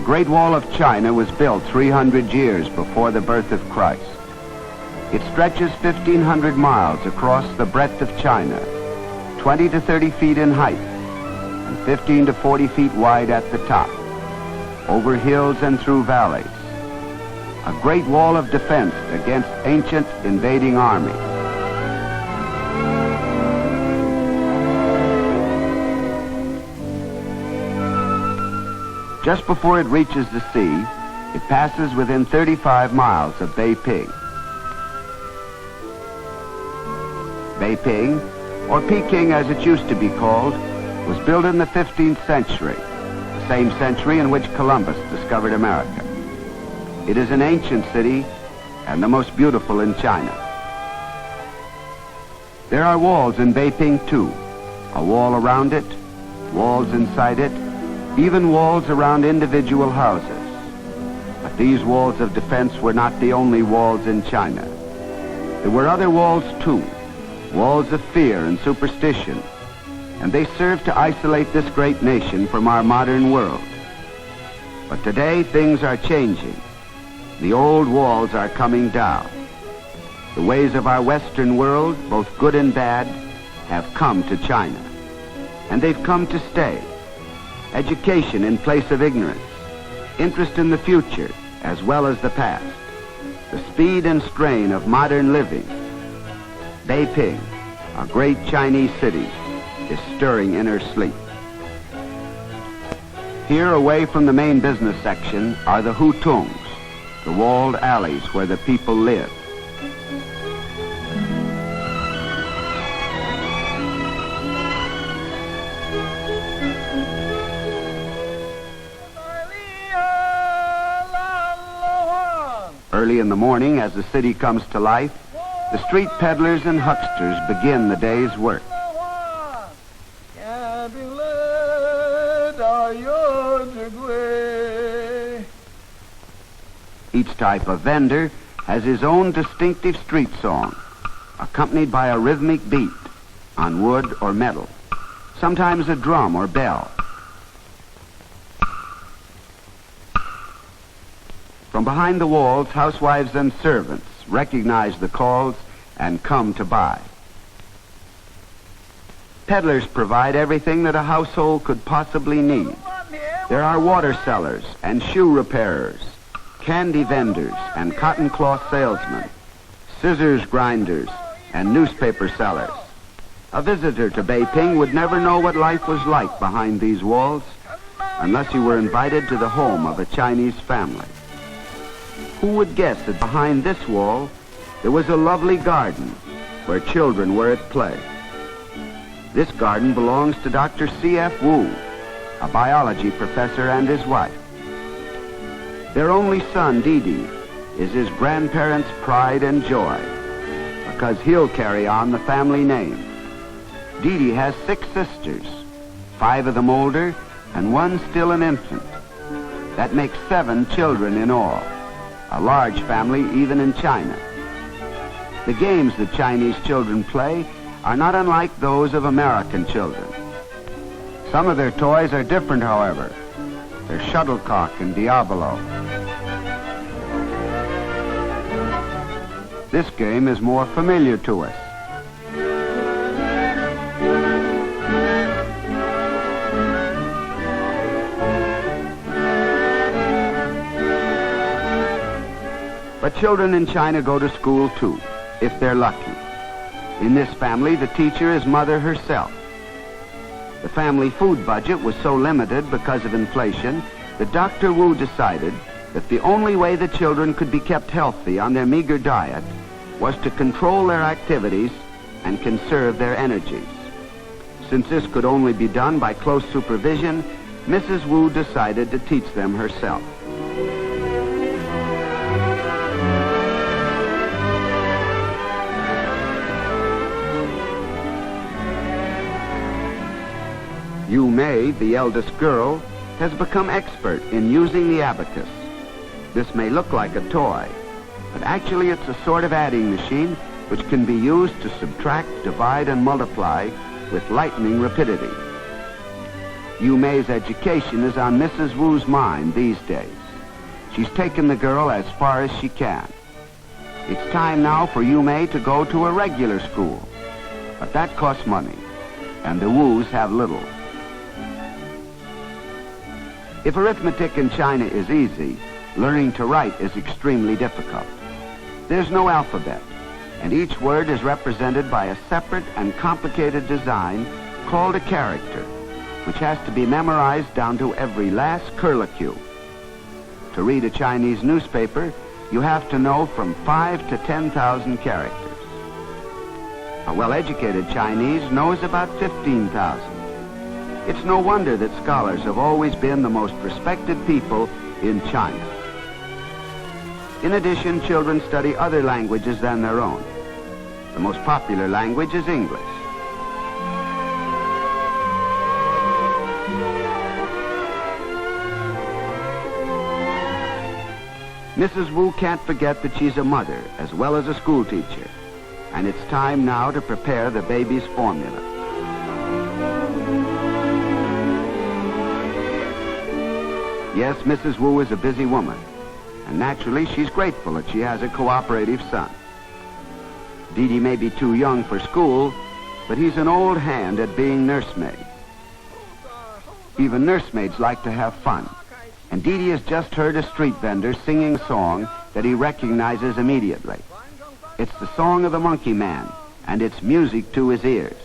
The Great Wall of China was built 300 years before the birth of Christ. It stretches 1,500 miles across the breadth of China, 20 to 30 feet in height, and 15 to 40 feet wide at the top, over hills and through valleys. A great wall of defense against ancient invading armies. Just before it reaches the sea, it passes within 35 miles of Beiping. Beiping, or Peking as it used to be called, was built in the 15th century, the same century in which Columbus discovered America. It is an ancient city and the most beautiful in China. There are walls in Beiping too, a wall around it, walls inside it, even walls around individual houses. But these walls of defense were not the only walls in China. There were other walls too, walls of fear and superstition, and they served to isolate this great nation from our modern world. But today things are changing. The old walls are coming down. The ways of our Western world, both good and bad, have come to China, and they've come to stay. Education in place of ignorance, interest in the future as well as the past, the speed and strain of modern living. Beiping, a great Chinese city, is stirring in her sleep. Here, away from the main business section, are the hutongs, the walled alleys where the people live. Early in the morning, as the city comes to life, the street peddlers and hucksters begin the day's work. Each type of vendor has his own distinctive street song, accompanied by a rhythmic beat on wood or metal, sometimes a drum or bell. From behind the walls, housewives and servants recognize the calls and come to buy. Peddlers provide everything that a household could possibly need. There are water sellers and shoe repairers, candy vendors and cotton cloth salesmen, scissors grinders and newspaper sellers. A visitor to Beiping would never know what life was like behind these walls unless you were invited to the home of a Chinese family. Who would guess that behind this wall there was a lovely garden where children were at play? This garden belongs to Dr. C.F. Wu, a biology professor, and his wife. Their only son, Didi, is his grandparents' pride and joy because he'll carry on the family name. Didi has 6 sisters, 5 of them older and 1 still an infant. That makes 7 children in all. A large family even in China. The games that Chinese children play are not unlike those of American children. Some of their toys are different, however. They're shuttlecock and Diabolo. This game is more familiar to us. But children in China go to school too, if they're lucky. In this family, the teacher is mother herself. The family food budget was so limited because of inflation that Dr. Wu decided that the only way the children could be kept healthy on their meager diet was to control their activities and conserve their energies. Since this could only be done by close supervision, Mrs. Wu decided to teach them herself. Yu Mei, the eldest girl, has become expert in using the abacus. This may look like a toy, but actually it's a sort of adding machine which can be used to subtract, divide, and multiply with lightning rapidity. Yu Mei's education is on Mrs. Wu's mind these days. She's taken the girl as far as she can. It's time now for Yu Mei to go to a regular school. But that costs money, and the Wus have little. If arithmetic in China is easy, learning to write is extremely difficult. There's no alphabet, and each word is represented by a separate and complicated design called a character, which has to be memorized down to every last curlicue. To read a Chinese newspaper, you have to know from 5 to 10,000 characters. A well-educated Chinese knows about 15,000. It's no wonder that scholars have always been the most respected people in China. In addition, children study other languages than their own. The most popular language is English. Mrs. Wu can't forget that she's a mother as well as a school teacher, and it's time now to prepare the baby's formula. Yes, Mrs. Wu is a busy woman, and naturally she's grateful that she has a cooperative son. Dee may be too young for school, but he's an old hand at being nursemaid. Even nursemaids like to have fun, and Dee has just heard a street vendor singing a song that he recognizes immediately. It's the song of the Monkey Man, and it's music to his ears.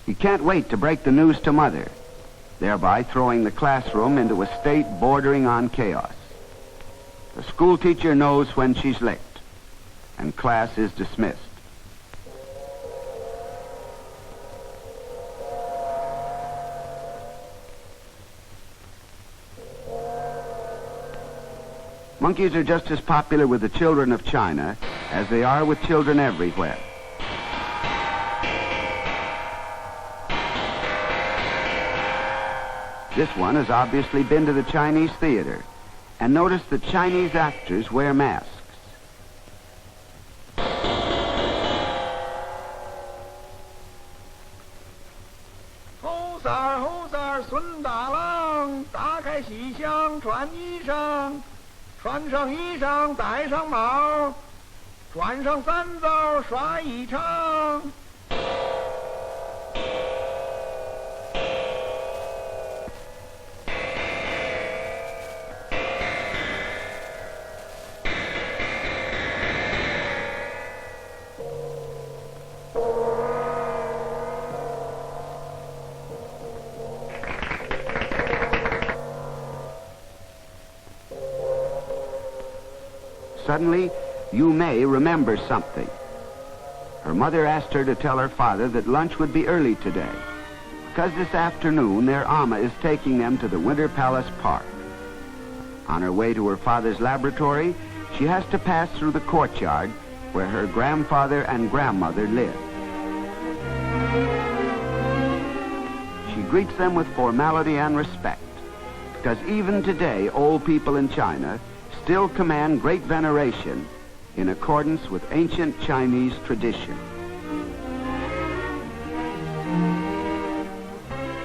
He can't wait to break the news to Mother, thereby throwing the classroom into a state bordering on chaos. The school teacher knows when she's licked, and class is dismissed. Monkeys are just as popular with the children of China as they are with children everywhere. This one has obviously been to the Chinese theater, and notice that Chinese actors wear masks. Suddenly, Yu Mei remembers something. Her mother asked her to tell her father that lunch would be early today, because this afternoon their Amma is taking them to the Winter Palace Park. On her way to her father's laboratory, she has to pass through the courtyard where her grandfather and grandmother live. She greets them with formality and respect, because even today, old people in China still command great veneration in accordance with ancient Chinese tradition.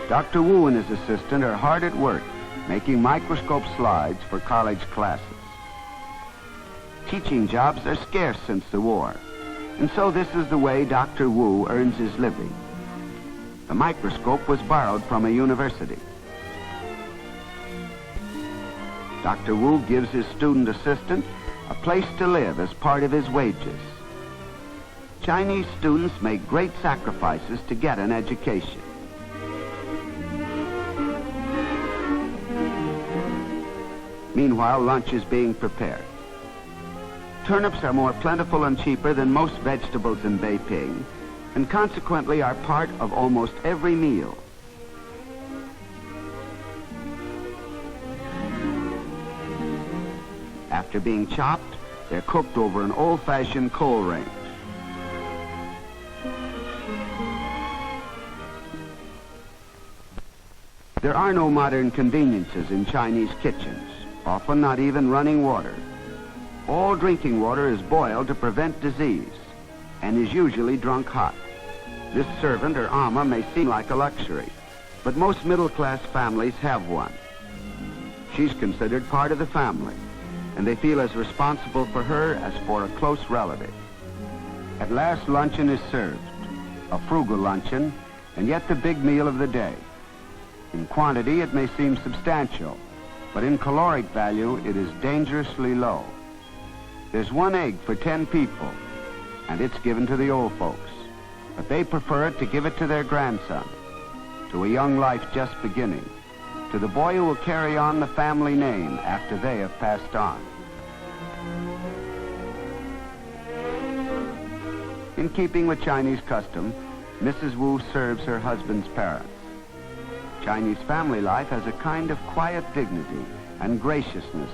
Dr. Wu and his assistant are hard at work making microscope slides for college classes. Teaching jobs are scarce since the war, and so this is the way Dr. Wu earns his living. The microscope was borrowed from a university. Dr. Wu gives his student assistant a place to live as part of his wages. Chinese students make great sacrifices to get an education. Meanwhile, lunch is being prepared. Turnips are more plentiful and cheaper than most vegetables in Beiping, and consequently are part of almost every meal. After being chopped, they're cooked over an old-fashioned coal range. There are no modern conveniences in Chinese kitchens, often not even running water. All drinking water is boiled to prevent disease, and is usually drunk hot. This servant or ama may seem like a luxury, but most middle-class families have one. She's considered part of the family, and they feel as responsible for her as for a close relative. At last, luncheon is served, a frugal luncheon, and yet the big meal of the day. In quantity, it may seem substantial, but in caloric value, it is dangerously low. There's 1 egg for 10 people, and it's given to the old folks, but they prefer to give it to their grandson, to a young life just beginning, to the boy who will carry on the family name after they have passed on. In keeping with Chinese custom, Mrs. Wu serves her husband's parents. Chinese family life has a kind of quiet dignity and graciousness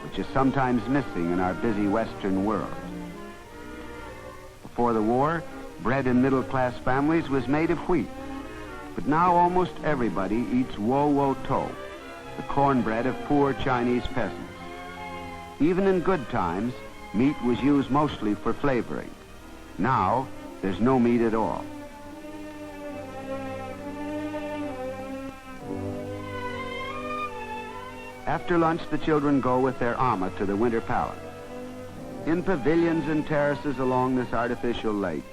which is sometimes missing in our busy Western world. Before the war, bread in middle-class families was made of wheat, but now almost everybody eats wo-wo-to, the cornbread of poor Chinese peasants. Even in good times, meat was used mostly for flavoring. Now, there's no meat at all. After lunch, the children go with their ama to the Winter Palace. In pavilions and terraces along this artificial lake,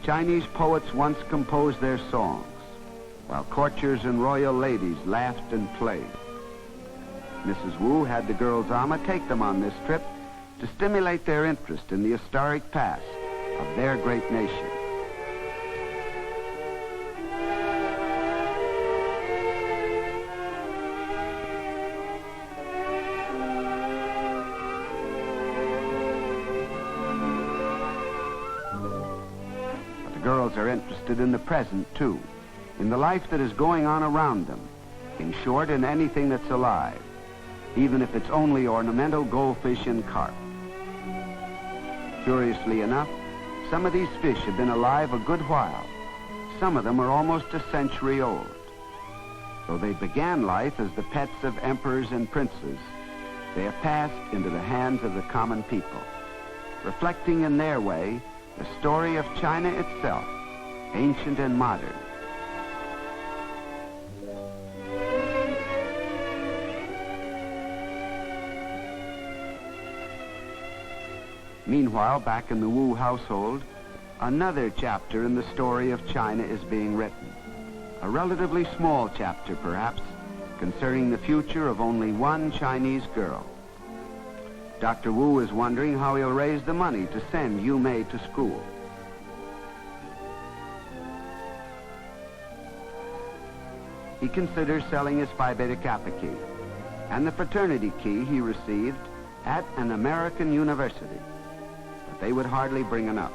Chinese poets once composed their songs, while courtiers and royal ladies laughed and played. Mrs. Wu had the girls' ama take them on this trip to stimulate their interest in the historic past of their great nation. But the girls are interested in the present, too, in the life that is going on around them, in short, in anything that's alive, even if it's only ornamental goldfish and carp. Curiously enough, some of these fish have been alive a good while. Some of them are almost a century old. Though they began life as the pets of emperors and princes, they have passed into the hands of the common people, reflecting in their way the story of China itself, ancient and modern. Meanwhile, back in the Wu household, another chapter in the story of China is being written. A relatively small chapter, perhaps, concerning the future of only one Chinese girl. Dr. Wu is wondering how he'll raise the money to send Yu Mei to school. He considers selling his Phi Beta Kappa key and the fraternity key he received at an American university. They would hardly bring enough.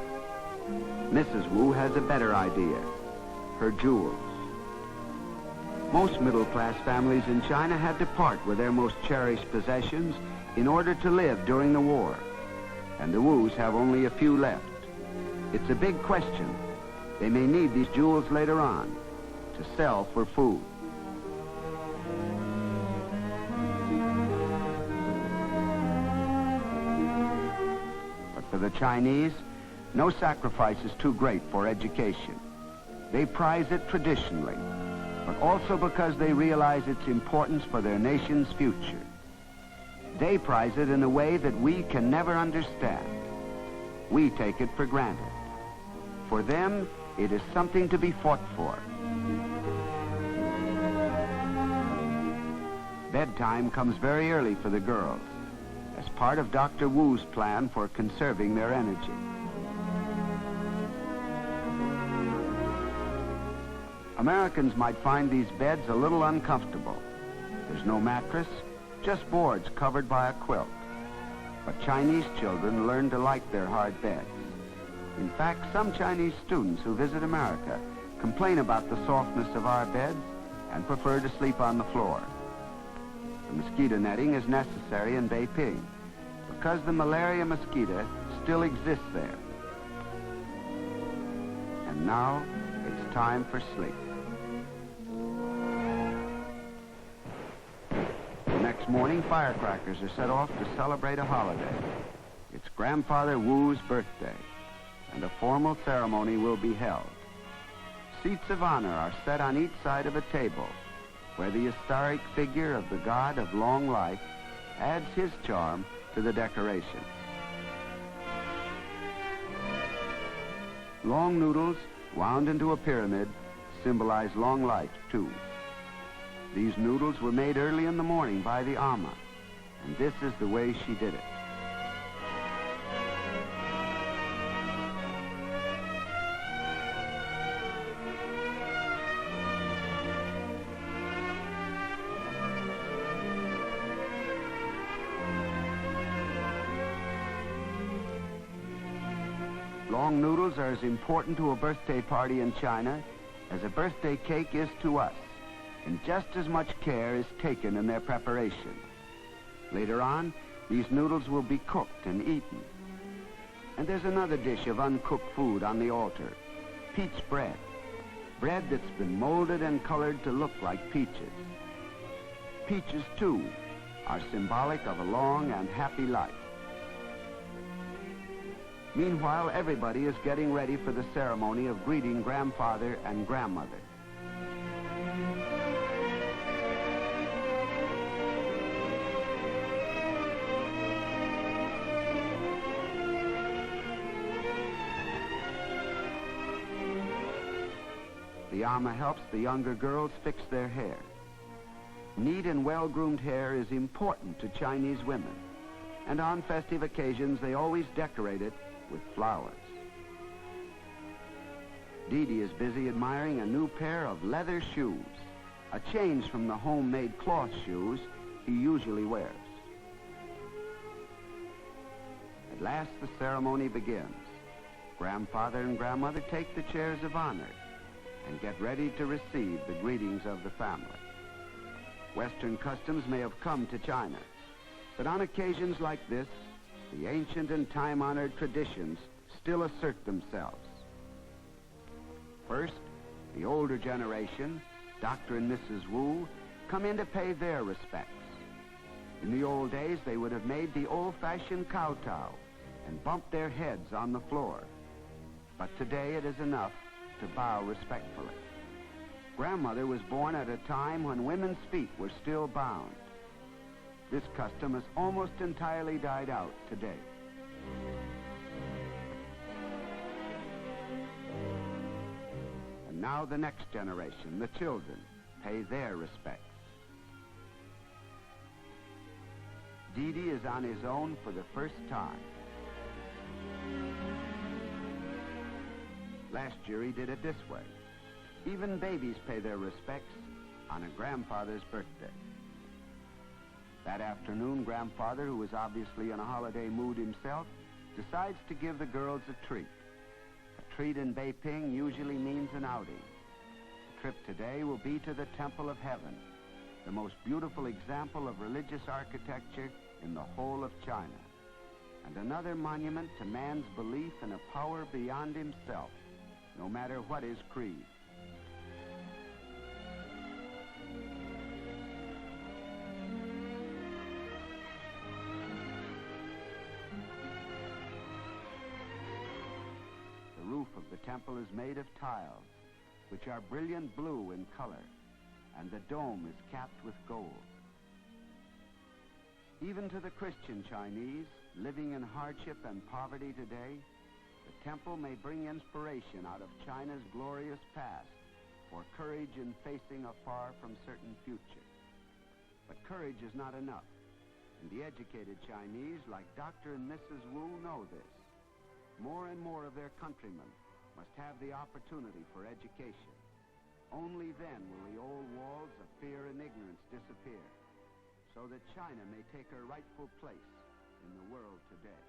Mrs. Wu has a better idea, her jewels. Most middle-class families in China had to part with their most cherished possessions in order to live during the war, and the Wus have only a few left. It's a big question. They may need these jewels later on to sell for food. For the Chinese, no sacrifice is too great for education. They prize it traditionally, but also because they realize its importance for their nation's future. They prize it in a way that we can never understand. We take it for granted. For them, it is something to be fought for. Bedtime comes very early for the girls, as part of Dr. Wu's plan for conserving their energy. Americans might find these beds a little uncomfortable. There's no mattress, just boards covered by a quilt. But Chinese children learn to like their hard beds. In fact, some Chinese students who visit America complain about the softness of our beds and prefer to sleep on the floor. The mosquito netting is necessary in Beiping because the malaria mosquito still exists there. And now it's time for sleep. The next morning, firecrackers are set off to celebrate a holiday. It's Grandfather Wu's birthday. and a formal ceremony will be held. Seats of honor are set on each side of a table, where the historic figure of the god of long life adds his charm to the decoration. Long noodles wound into a pyramid symbolize long life, too. These noodles were made early in the morning by the Amma, and this is the way she did it. Long noodles are as important to a birthday party in China as a birthday cake is to us, and just as much care is taken in their preparation. Later on, these noodles will be cooked and eaten. And there's another dish of uncooked food on the altar, peach bread. Bread that's been molded and colored to look like peaches. Peaches, too, are symbolic of a long and happy life. Meanwhile, everybody is getting ready for the ceremony of greeting grandfather and grandmother. The Amma helps the younger girls fix their hair. Neat and well-groomed hair is important to Chinese women, and on festive occasions they always decorate it with flowers. Dee Dee is busy admiring a new pair of leather shoes, a change from the homemade cloth shoes he usually wears. At last the ceremony begins. Grandfather and grandmother take the chairs of honor and get ready to receive the greetings of the family. Western customs may have come to China, but on occasions like this, the ancient and time-honored traditions still assert themselves. First, the older generation, Dr. and Mrs. Wu, come in to pay their respects. In the old days, they would have made the old-fashioned kowtow and bumped their heads on the floor. But today it is enough to bow respectfully. Grandmother was born at a time when women's feet were still bound. This custom has almost entirely died out today. And now the next generation, the children, pay their respects. Dee Dee is on his own for the first time. Last year he did it this way. Even babies pay their respects on a grandfather's birthday. That afternoon, Grandfather, who was obviously in a holiday mood himself, decides to give the girls a treat. A treat in Beiping usually means an outing. The trip today will be to the Temple of Heaven, the most beautiful example of religious architecture in the whole of China, and another monument to man's belief in a power beyond himself, no matter what his creed. The roof of the temple is made of tiles, which are brilliant blue in color, and the dome is capped with gold. Even to the Christian Chinese living in hardship and poverty today, the temple may bring inspiration out of China's glorious past for courage in facing a far from certain future. But courage is not enough, and the educated Chinese, like Dr. and Mrs. Wu, know this. More and more of their countrymen must have the opportunity for education. Only then will the old walls of fear and ignorance disappear, so that China may take her rightful place in the world today.